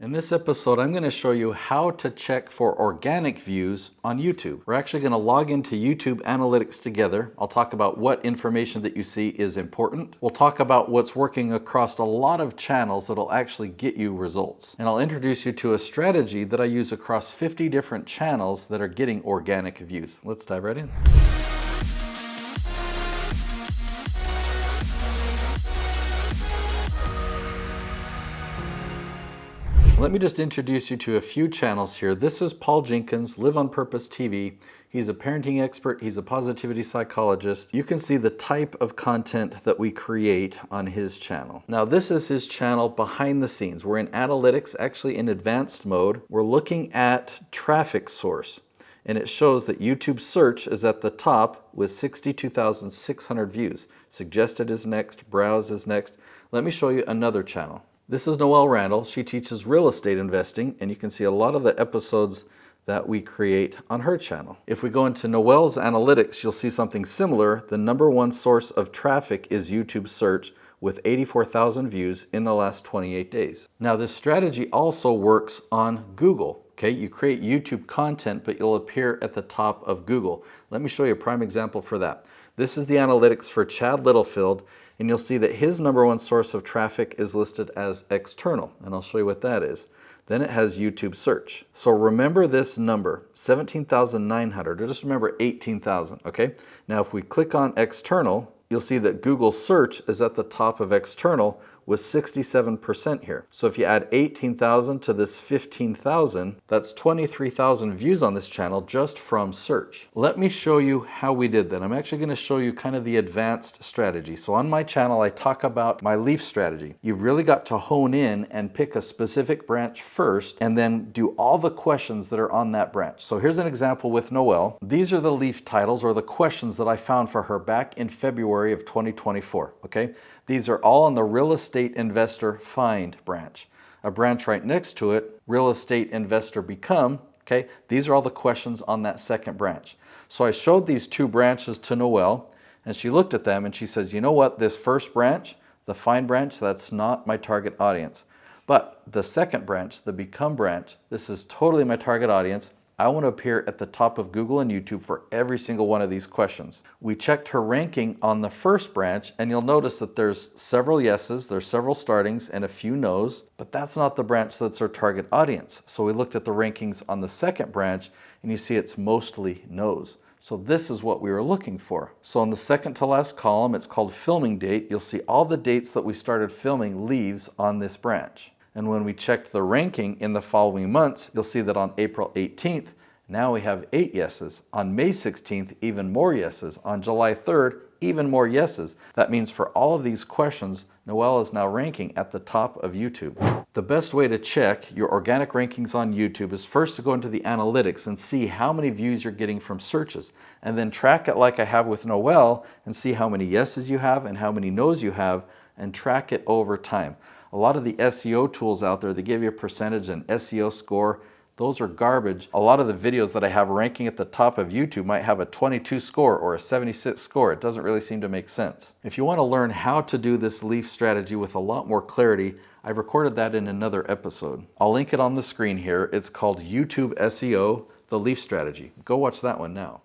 In this episode, I'm going to show you how to check for organic views on YouTube. We're actually going to log into YouTube Analytics together. I'll talk about what information that you see is important. We'll talk about what's working across a lot of channels that'll actually get you results. And I'll introduce you to a strategy that I use across 50 different channels that are getting organic views. Let's dive right in. Let me just introduce you to a few channels here. This is Paul Jenkins, Live on Purpose TV. He's a parenting expert. He's a positivity psychologist. You can see the type of content that we create on his channel. Now, this is his channel behind the scenes. We're in analytics, actually in advanced mode. We're looking at traffic source, and it shows that YouTube search is at the top with 62,600 views. Suggested is next, browse is next. Let me show you another channel. This is Noelle Randall. She teaches real estate investing, and you can see a lot of the episodes that we create on her channel. If we go into Noelle's analytics, you'll see something similar. The #1 source of traffic is YouTube search with 84,000 views in the last 28 days. Now, this strategy also works on Google. Okay, you create YouTube content, but you'll appear at the top of Google. Let me show you a prime example for that. This is the analytics for Chad Littlefield, and you'll see that his #1 source of traffic is listed as external, and I'll show you what that is. Then it has YouTube search. So remember this number, 17,900, or just remember 18,000, okay? Now if we click on external, you'll see that Google search is at the top of external with 67% here. So if you add 18,000 to this 15,000, that's 23,000 views on this channel just from search. Let me show you how we did that. I'm actually going to show you kind of the advanced strategy. So on my channel, I talk about my leaf strategy. You've really got to hone in and pick a specific branch first and then do all the questions that are on that branch. So here's an example with Noelle. These are the leaf titles or the questions that I found for her back in February of 2024, okay? These are all on the Real Estate Investor Find branch. A branch right next to it, Real Estate Investor Become, okay? These are all the questions on that second branch. So I showed these two branches to Noelle, and she looked at them and she says, you know what, this first branch, the Find branch, that's not my target audience. But the second branch, the Become branch, this is totally my target audience. I want to appear at the top of Google and YouTube for every single one of these questions. We checked her ranking on the first branch, and you'll notice that there's several yeses, there's several startings, and a few no's, but that's not the branch that's her target audience. So we looked at the rankings on the second branch, and you see it's mostly no's. So this is what we were looking for. So on the second to last column, it's called filming date. You'll see all the dates that we started filming leaves on this branch. And when we checked the ranking in the following months, you'll see that on April 18th, now we have 8 yeses. On May 16th, even more yeses. On July 3rd, even more yeses. That means for all of these questions, Noelle is now ranking at the top of YouTube. The best way to check your organic rankings on YouTube is first to go into the analytics and see how many views you're getting from searches, and then track it like I have with Noelle and see how many yeses you have and how many no's you have, and track it over time. A lot of the SEO tools out there, they give you a percentage and SEO score. Those are garbage. A lot of the videos that I have ranking at the top of YouTube might have a 22 score or a 76 score. It doesn't really seem to make sense. If you want to learn how to do this leaf strategy with a lot more clarity, I've recorded that in another episode. I'll link it on the screen here. It's called YouTube SEO, the leaf strategy. Go watch that one now.